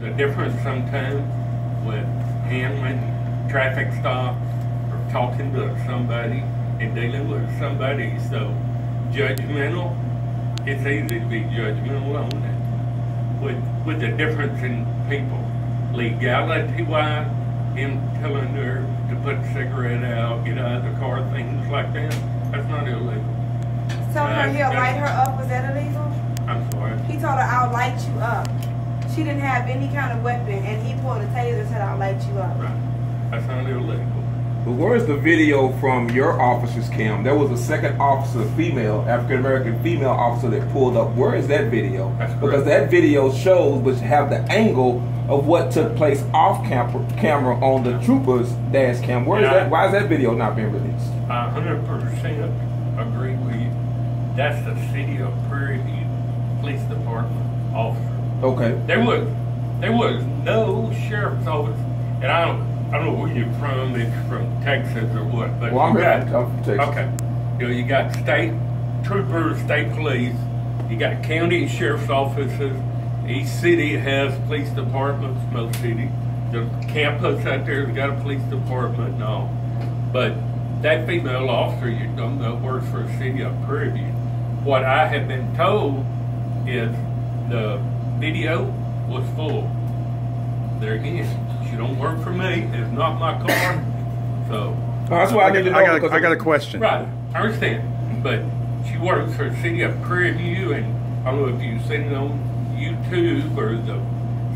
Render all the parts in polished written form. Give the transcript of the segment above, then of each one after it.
The difference sometimes with handling traffic stops or talking to somebody and dealing with somebody so judgmental, it's easy to be judgmental on it. With the difference in people, legality-wise, him telling her to put a cigarette out, get out of the car, things like that, that's not illegal. Telling her he'll light her up, was that illegal? I'm sorry? He told her, I'll light you up. She didn't have any kind of weapon, and he pulled a taser and said, I'll light you up. Right. That's not illegal. But where's the video from your officer's cam? There was a second officer, female, African-American female officer that pulled up. Where is that video? That's correct. Because that video shows, which have the angle of what took place off camera on the trooper's dash cam. Where is that? Why is that video not being released? I 100% agree with you. That's the city of Prairie View Police Department officer. Okay. There was no sheriff's office, and I don't know where you're from. It's from Texas or what? But well, I'm from Texas. Okay. You got state troopers, state police. You got county sheriff's offices. Each city has police departments. Most cities. The campus out there has got a police department and all. But that female officer you don't know works for the city of Prairie View. What I have been told is the video was full. There again, she don't work for me. It's not my car. So that's why I need to know. I got a question. Right, I understand. But she works for the city of Prairie View, and I don't know if you've seen it on YouTube or the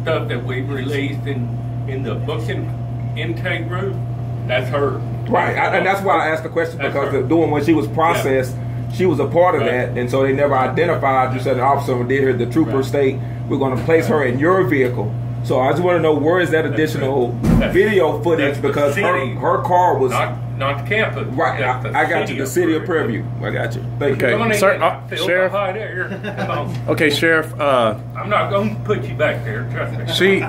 stuff that we've released in the booking intake room. That's her. Right, and that's why I asked the question, because doing when she was processed, she was a part of that, and so they never identified. You said an officer did hear the trooper state, we're going to place her in your vehicle. So I just want to know, where is that additional video footage, because her car was not the campus. Right, I got you. The city of Prairie View. I got you. Thank you. Okay, Sheriff. Okay, Sheriff. I'm not going to put you back there. Trust me.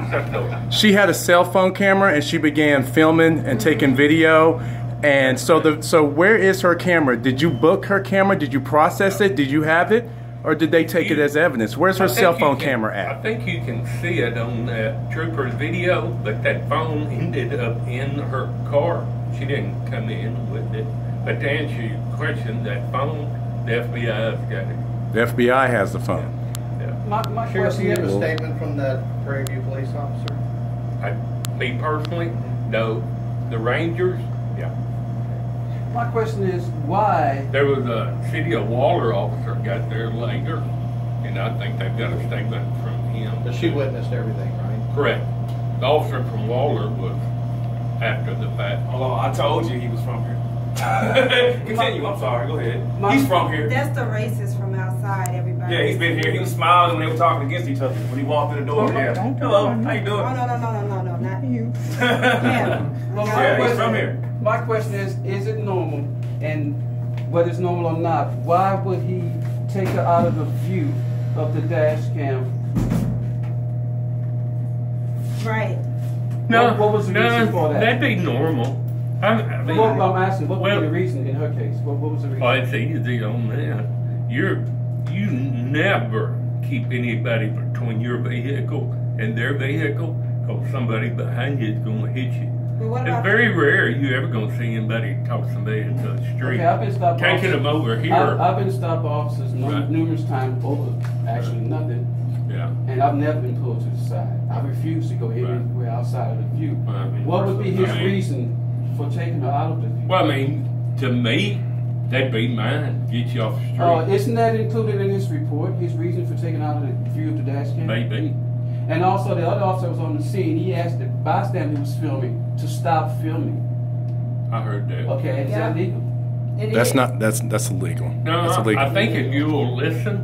She had a cell phone camera and she began filming and taking video. And so where is her camera? Did you book her camera? Did you process it? Did you have it? Or did they take it as evidence? Where's her cell phone camera at? I think you can see it on that trooper's video, but that phone ended up in her car. She didn't come in with it. But to answer your question, that phone, the FBI's got it. The FBI has the phone. My Sheriff, do you have a statement from that Prairie View police officer? Me personally, no. The Rangers, yeah. My question is, why? There was a city of Waller officer got there later, and I think they've got a statement from him. But she witnessed everything, right? Correct. The officer from Waller was after the fact. Hold on, I told you he was from here. Continue, I'm sorry, go ahead. He's from here. That's the racist from outside, everybody. Yeah, he's been here. He was smiling when they were talking against each other. When he walked through the door, hello, how you doing? Oh, no, not you. Yeah, he's from here. My question is it normal? And whether it's normal or not, why would he take her out of the view of the dash cam? Right. No, what was the reason for that? That'd be normal. I mean, I'm asking, what was the reason in her case? What was the reason? Oh, it's easy on that. You never keep anybody between your vehicle and their vehicle, because somebody behind you is going to hit you. It's very rare you ever going to see anybody talk somebody into the street. Okay, I've been stopped. Taking them over here. I've been stopped officers numerous times over actually nothing. Yeah. And I've never been pulled to the side. I refuse to go anywhere outside of the view. Well, I mean, what would be his reason for taking her out of the view? Well, I mean, to me, that'd be mine. Get you off the street. Oh, isn't that included in his report? His reason for taking out of the view of the dash cam? Maybe. And also, the other officer was on the scene. He asked the bystander who was filming to stop filming. I heard that. Okay, is that legal? That's not. That's illegal. No, that's illegal. I think if you will listen,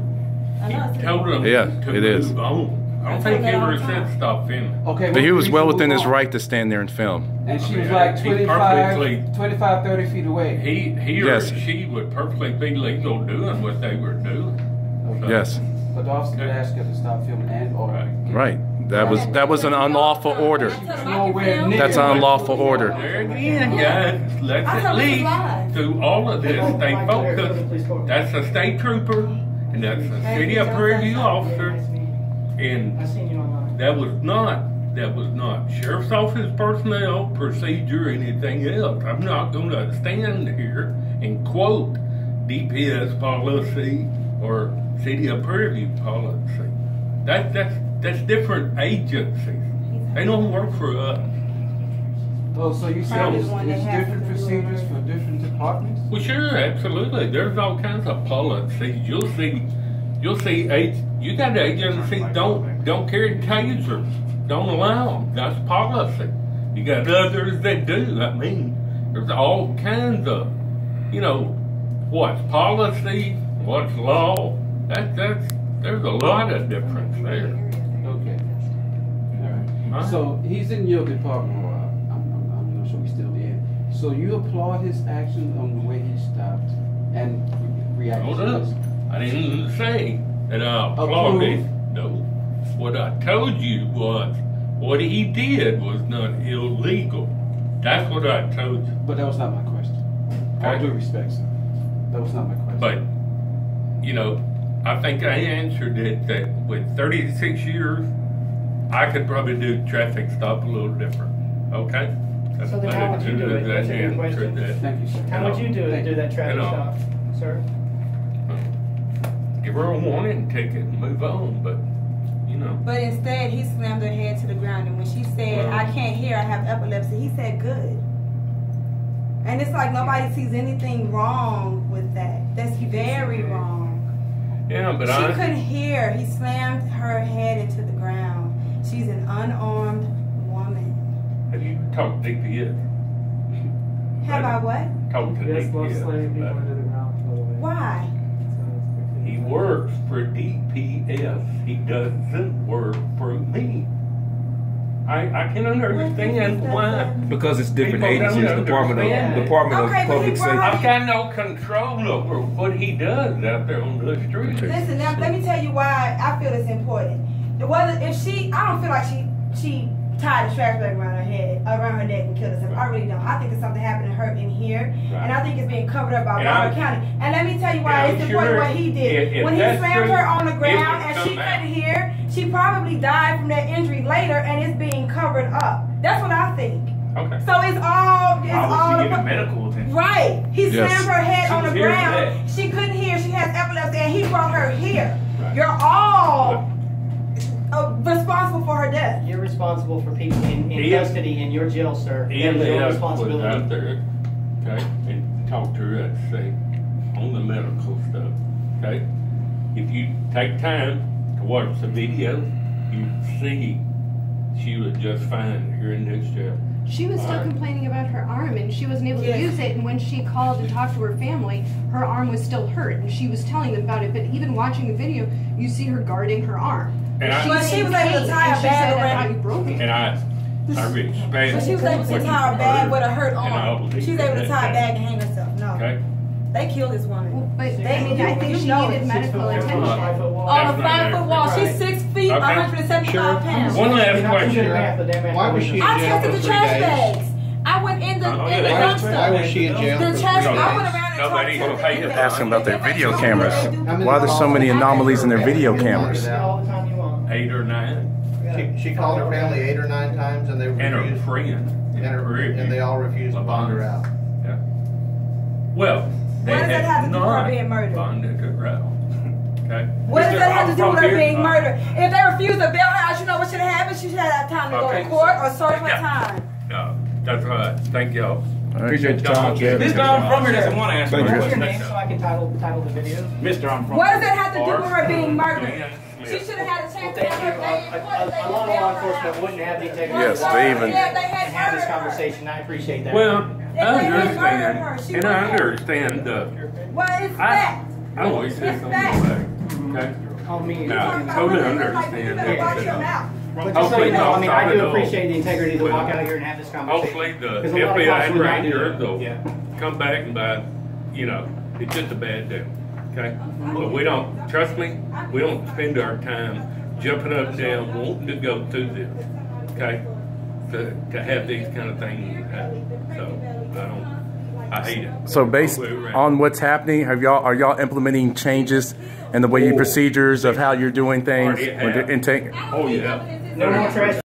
he told them to move on. I don't think he ever said stop filming. Okay, but he was well within his right to stand there and film. And she was like 25, 30 feet away. He or she would perfectly be legal doing what they were doing. Okay. So, yes. But the officer asked her to stop filming and Right. That was an unlawful order. That's an unlawful order. There again, guys, let's at least through all of this stay focused. That's a state trooper, and that's a city of Prairie View officer. And I seen you online. that was not sheriff's office personnel, procedure, anything else. I'm not going to stand here and quote DPS policy or City of Prairie View policy. That's different agencies. They don't work for us. Oh, so you said it's different procedures for different departments? Well, sure, absolutely. There's all kinds of policies. You'll see. You got agencies don't carry tasers. Don't allow them. That's policy. You got others that do. I mean, there's all kinds of, what's policy, what's law. There's a lot of difference there. Okay. All right. So he's in your department, or I'm not sure he's still in. So you applaud his action on the way he stopped and reacted Hold to up. this? I didn't say that I applauded. No. What I told you was what he did was not illegal. That's what I told you. But that was not my question. All due respect, sir. That was not my question. But, I think I answered it that with 36 years, I could probably do traffic stop a little different. Okay? So then how would you do it? That's a good question. Thank you, sir. How would you do that traffic stop, sir? Give her a warning ticket and move on, but, But instead, he slammed her head to the ground, and when she said, I can't hear, I have epilepsy, he said, good. And it's like nobody sees anything wrong with that. That's very wrong. Yeah, but she couldn't hear. He slammed her head into the ground. She's an unarmed woman. Have you talked to DPS? Have I what? Talked to Yes, love slamming people DPS. into the ground. Why? He works for DPS. He doesn't work for me. I can understand why. Because it's different People don't agencies, Department understand of it. Public Okay, Safety. I've got no control over what he does out there on the street. Listen, now let me tell you why I feel it's important. Whether if I don't feel like she tied a trash bag around her head, around her neck and killed herself. I really don't. I think it's something happened to her in here, and I think it's being covered up by Broward County. And let me tell you why it's important what he did. When he slammed her on the ground and she couldn't hear, she probably died from that injury later, and it's being covered up. That's what I think. Okay. So it's all She getting medical attention. right. He slammed her head She on the was here for ground. that. She couldn't hear. She has epilepsy, and he brought her here. You're all responsible for her death. You're responsible for people in custody in your jail, sir. That is your was out responsibility. there, okay, and talked to her, say, on the medical stuff, okay? If you take time to watch the video, you see she was just fine here in this jail. She was still complaining about her arm, and she wasn't able to use it, and when she called and talked to her family, her arm was still hurt, and she was telling them about it, but even watching the video, you see her guarding her arm. And she was able to tie a bag around and I respect. But she was able to tie a bag with a hurt arm. She was able to tie a bag and hang herself. No. Okay. They killed this woman. But I think she needed medical attention. On a 5-foot wall. She's 6 feet, 175 pounds. One last question. Why was she in I jail tested for the 3 trash days? bags. I went in the dumpster. Why was she in jail The for 3 trash. I days? went around and Nobody talked to paid them. Asking about their video cameras. Why are there so many anomalies in their video cameras? All the time you want. 8 or 9. She called her family 8 or 9 times, and they And her refused. friend. And they all refused to bond her out. Yeah. Well, they What does that have to do with her not being murdered? bonded her out. Okay. What does that have to do with her being From murdered? If they refused to bail her out, you know what should have happened? She should have had time to go to court or serve her time. No, that's right. Thank y'all. Appreciate your time, Jeff. Mr. I'm from here doesn't want to answer Thank my you. What's your question. name so I can title the video? Mr. I'm from What does that have to do with her being murdered? Smith. She should have had a chance to Thank have you. her day in court. A lot of law enforcement wouldn't have the integrity Yes, to walk they out even- here Yeah, they had and have this murdered her. conversation. I appreciate that. Well, If I they had murdered her, understand, she and would I have- understand. Well, it's I fact. always say It's something fact. like, okay. on me. Now, I totally understand Like, you better watch your that. mouth. But just so Hopefully you know, I mean, I not do at all. appreciate the integrity to Well, walk out here and have this conversation. Hopefully the 'Cause a lot of cops FBI would not do Rangers that. will come back and it's just a bad deal, okay? But we don't, trust me, we don't spend our time jumping up and down, wanting to go through this, okay? To have these kind of things happen. So, I don't, I hate it. So based on what's happening, are y'all implementing changes in the way you procedures of how you're doing things with the intake? Oh yeah. No more trash